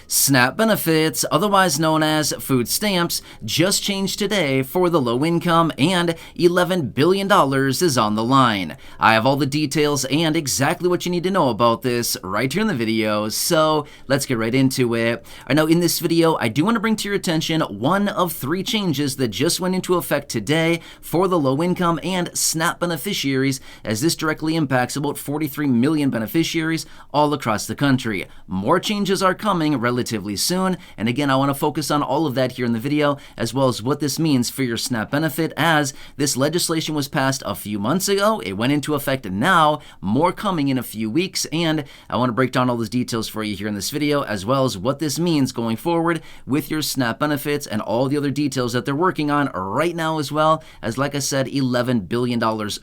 SNAP benefits, otherwise known as food stamps, just changed today for the low income, and $11 billion is on the line. I have all the details and exactly what you need to know about this right here in the video, so let's get right into it. I know in this video, I do want to bring to your attention one of three changes that just went into effect today for the low income and SNAP beneficiaries, as this directly impacts about 43 million beneficiaries all across the country. More changes are coming relatively soon, and again, I want to focus on all of that here in the video, as well as what this means for your SNAP benefit, as this legislation was passed a few months ago. It went into effect now, more coming in a few weeks, and I want to break down all those details for you here in this video, as well as what this means going forward with your SNAP benefits and all the other details that they're working on right now, as well as, like I said, $11 billion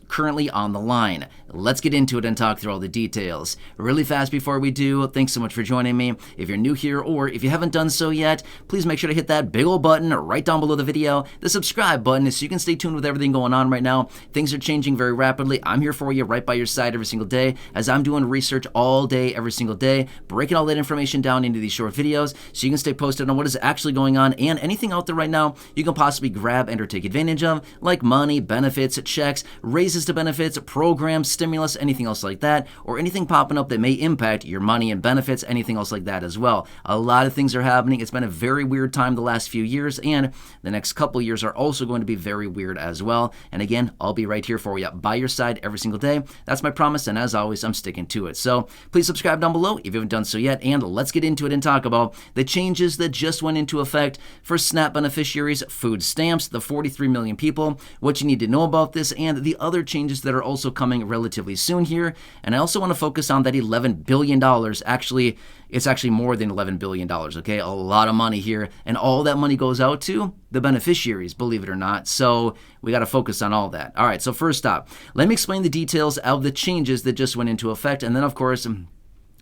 currently on the line. Let's get into it and talk through all the details. Really fast before we do, thanks so much for joining me. If you're new here or if you haven't done so yet, please make sure to hit that big old button right down below the video, the subscribe button, so you can stay tuned with everything going on right now. Things are changing very rapidly. I'm here for you right by your side every single day, as I'm doing research all day, every single day, breaking all that information down into these short videos so you can stay posted on what is actually going on and anything out there right now you can possibly grab and or take advantage of, like money, benefits, checks, raises to benefits, programs, stimulus, anything else like that, or anything popping up that may impact your money and benefits, anything else like that as well. A lot of things are happening. It's been a very weird time the last few years, and the next couple years are also going to be very weird as well. And again, I'll be right here for you, by your side every single day. That's my promise, and as always, I'm sticking to it. So please subscribe down below if you haven't done so yet, and let's get into it and talk about the changes that just went into effect for SNAP beneficiaries, food stamps, the 43 million people, what you need to know about this, and the other changes that are also coming relatively soon here. And I also want to focus on that $11 billion. Actually, it's actually more than $11 billion, okay? A lot of money here, and all that money goes out to the beneficiaries, believe it or not. So we got to focus on all that. All right, so first up, let me explain the details of the changes that just went into effect, and then, of course,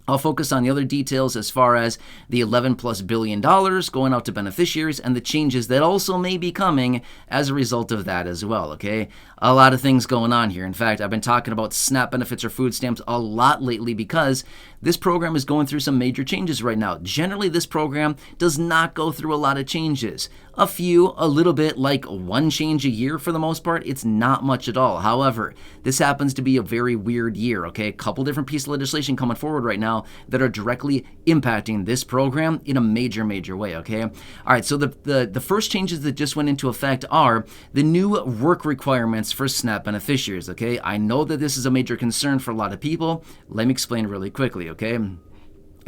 I'll focus on the other details as far as the $11+ billion going out to beneficiaries and the changes that also may be coming as a result of that as well, okay? A lot of things going on here. In fact, I've been talking about SNAP benefits or food stamps a lot lately because this program is going through some major changes right now. Generally, this program does not go through a lot of changes. A few, a little bit, like one change a year for the most part. It's not much at all. However, this happens to be a very weird year, okay? A couple different pieces of legislation coming forward right now that are directly impacting this program in a major way, okay? All right, so the first changes that just went into effect are the new work requirements for SNAP beneficiaries, okay? I know that this is a major concern for a lot of people. Let me explain really quickly, okay?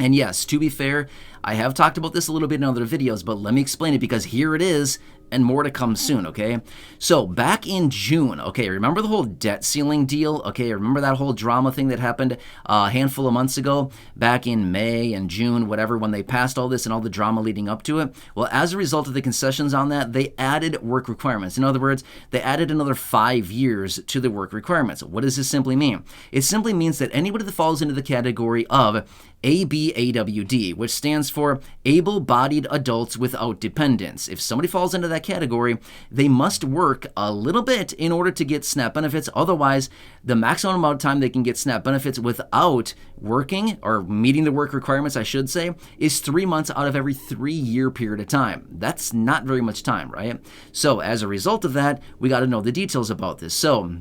And yes, to be fair, I have talked about this a little bit in other videos, but let me explain it because here it is, and more to come soon, okay? So back in June, okay, remember the whole debt ceiling deal? Okay, remember that whole drama thing that happened a handful of months ago? Back in May and June, whatever, when they passed all this and all the drama leading up to it? Well, as a result of the concessions on that, they added work requirements. In other words, they added another 5 years to the work requirements. What does this simply mean? It simply means that anybody that falls into the category of ABAWD, which stands for able-bodied adults without dependents. If somebody falls into that category, they must work a little bit in order to get SNAP benefits. Otherwise, the maximum amount of time they can get SNAP benefits without working, or meeting the work requirements, I should say, is 3 months out of every 3-year period of time. That's not very much time, right? So as a result of that, we got to know the details about this. So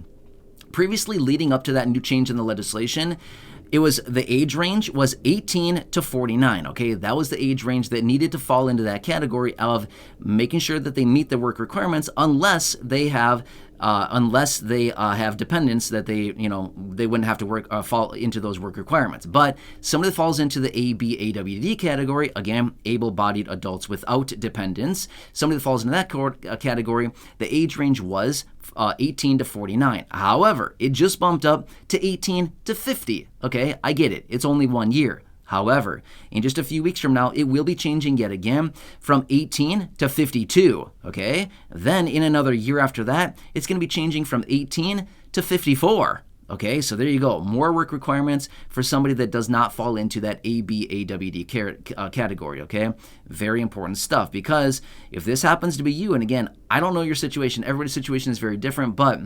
previously, leading up to that new change in the legislation, it was the age range was 18 to 49, okay? That was the age range that needed to fall into that category of making sure that they meet the work requirements unless they have dependents that they wouldn't have to work fall into those work requirements. But somebody that falls into the ABAWD category, again, able-bodied adults without dependents, somebody that falls into that category, the age range was 18 to 49. However, it just bumped up to 18 to 50. Okay, I get it. It's only 1 year. However, in just a few weeks from now, it will be changing yet again from 18 to 52, okay? Then in another year after that, it's going to be changing from 18 to 54. Okay, so there you go. More work requirements for somebody that does not fall into that ABAWD category, okay? Very important stuff, because if this happens to be you, and again, I don't know your situation. Everybody's situation is very different, but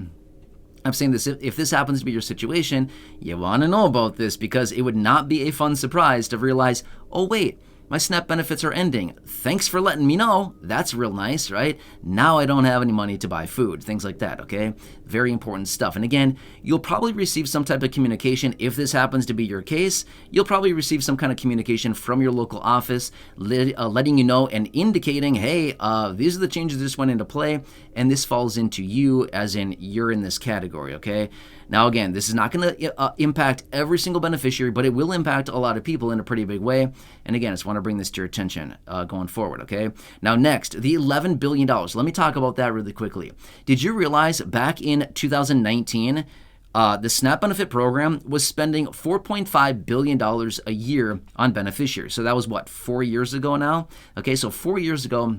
I'm saying this, if this happens to be your situation, you want to know about this, because it would not be a fun surprise to realize, oh wait, my SNAP benefits are ending. Thanks for letting me know. That's real nice, right? Now I don't have any money to buy food, things like that, okay? Very important stuff. And again, you'll probably receive some type of communication. If this happens to be your case, you'll probably receive some kind of communication from your local office letting you know and indicating, hey, these are the changes that just went into play, and this falls into you, as in you're in this category, okay? Now, again, this is not going to impact every single beneficiary, but it will impact a lot of people in a pretty big way. And again, I just want to bring this to your attention going forward, okay? Now, next, the $11 billion. Let me talk about that really quickly. Did you realize back in 2019, the SNAP benefit program was spending $4.5 billion a year on beneficiaries? So that was what, 4 years ago now? Okay, so 4 years ago,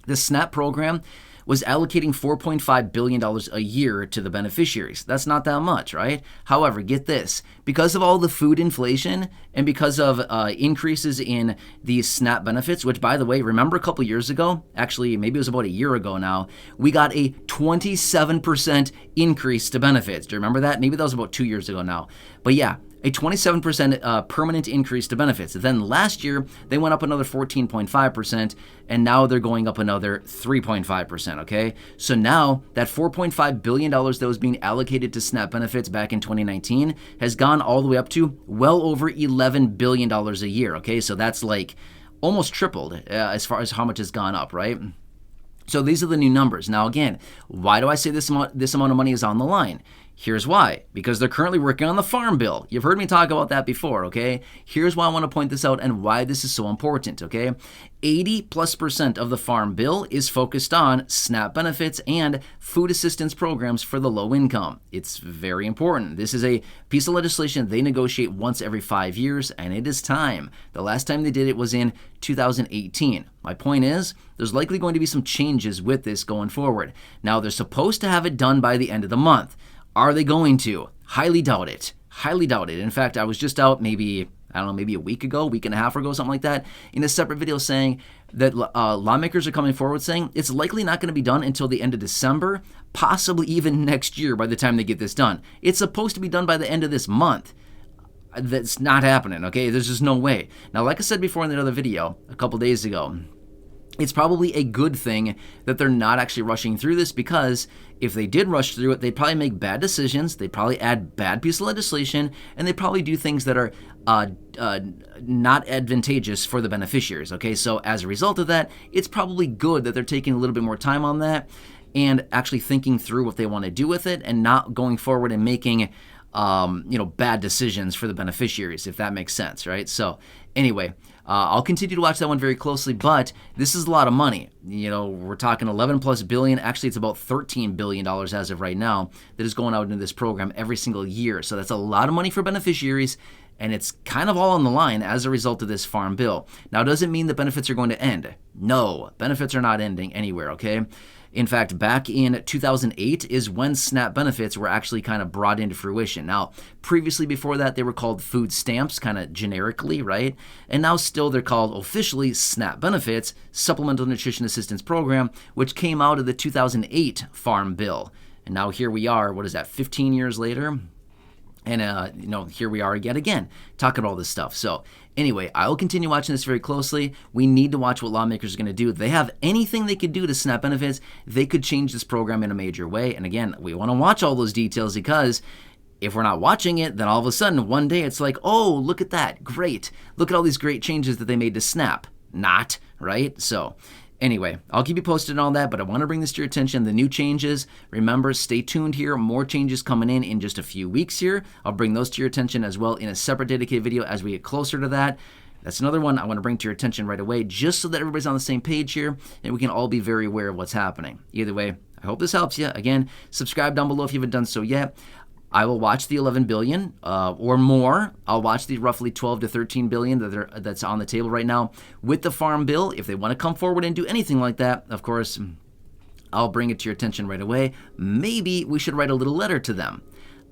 the SNAP program was allocating $4.5 billion a year to the beneficiaries. That's not that much, right? However, get this. Because of all the food inflation and because of increases in these SNAP benefits, which, by the way, remember a couple years ago, actually maybe it was about a year ago now, we got a 27% increase to benefits. Do you remember that? Maybe that was about 2 years ago now. But yeah, a 27% permanent increase to benefits. Then last year, they went up another 14.5%, and now they're going up another 3.5%, okay? So now that $4.5 billion that was being allocated to SNAP benefits back in 2019 has gone all the way up to well over $11 billion a year, okay? So that's like almost tripled as far as how much has gone up, right? So these are the new numbers. Now again, why do I say this amount of money is on the line? Here's why. Because they're currently working on the Farm Bill. You've heard me talk about that before, okay? Here's why I want to point this out and why this is so important, okay? 80+% of the Farm Bill is focused on SNAP benefits and food assistance programs for the low income. It's very important. This is a piece of legislation they negotiate once every 5 years, and it is time. The last time they did it was in 2018. My point is, there's likely going to be some changes with this going forward. Now, they're supposed to have it done by the end of the month. Are they going to? Highly doubt it. Highly doubt it. In fact, I was just out maybe a week ago, week and a half ago, something like that, in a separate video saying that lawmakers are coming forward saying it's likely not going to be done until the end of December, possibly even next year by the time they get this done. It's supposed to be done by the end of this month. That's not happening, okay? There's just no way. Now, like I said before in another video a couple days ago, it's probably a good thing that they're not actually rushing through this, because if they did rush through it, they'd probably make bad decisions, they'd probably add bad piece of legislation, and they'd probably do things that are not advantageous for the beneficiaries, okay? So as a result of that, it's probably good that they're taking a little bit more time on that and actually thinking through what they want to do with it and not going forward and making bad decisions for the beneficiaries, if that makes sense, right? So anyway, I'll continue to watch that one very closely, but this is a lot of money. We're talking 11 plus billion. Actually, it's about $13 billion as of right now that is going out into this program every single year. So that's a lot of money for beneficiaries, and it's kind of all on the line as a result of this Farm Bill. Now, does it mean the benefits are going to end? No, benefits are not ending anywhere, okay? In fact, back in 2008 is when SNAP benefits were actually kind of brought into fruition. Now, previously before that, they were called food stamps, kind of generically, right? And now still they're called officially SNAP benefits, Supplemental Nutrition Assistance Program, which came out of the 2008 Farm Bill. And now here we are, 15 years later? And, here we are yet again, talking about all this stuff. So anyway, I will continue watching this very closely. We need to watch what lawmakers are going to do. If they have anything they could do to SNAP benefits, they could change this program in a major way. And again, we want to watch all those details, because if we're not watching it, then all of a sudden, one day it's like, oh, look at that. Great. Look at all these great changes that they made to SNAP. Not, right? So anyway, I'll keep you posted on all that, but I want to bring this to your attention, the new changes. Remember, stay tuned here. More changes coming in just a few weeks here. I'll bring those to your attention as well in a separate dedicated video as we get closer to that. That's another one I want to bring to your attention right away, just so that everybody's on the same page here and we can all be very aware of what's happening. Either way, I hope this helps you. Again, subscribe down below if you haven't done so yet. I will watch the 11 billion or more. I'll watch the roughly 12 to 13 billion that's on the table right now with the Farm Bill. If they want to come forward and do anything like that, of course, I'll bring it to your attention right away. Maybe we should write a little letter to them.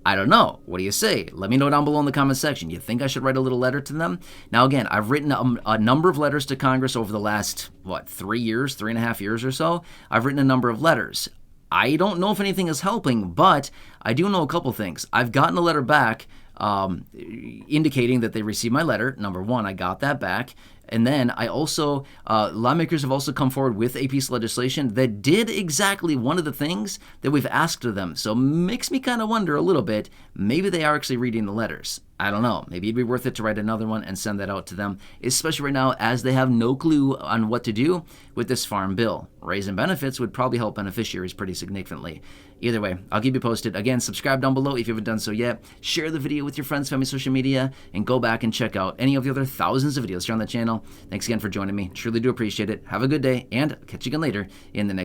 I don't know. What do you say? Let me know down below in the comment section. You think I should write a little letter to them? Now, again, I've written a number of letters to Congress over the last, 3.5 years or so. I've written a number of letters. I don't know if anything is helping, but I do know a couple things. I've gotten a letter back indicating that they received my letter. Number one, I got that back. And then I also, lawmakers have also come forward with a piece of legislation that did exactly one of the things that we've asked of them. So makes me kind of wonder a little bit, maybe they are actually reading the letters. I don't know. Maybe it'd be worth it to write another one and send that out to them, especially right now as they have no clue on what to do with this farm bill. Raising benefits would probably help beneficiaries pretty significantly. Either way, I'll keep you posted. Again, subscribe down below if you haven't done so yet. Share the video with your friends, family, social media, and go back and check out any of the other thousands of videos here on the channel. Thanks again for joining me. Truly do appreciate it. Have a good day, and catch you again later in the next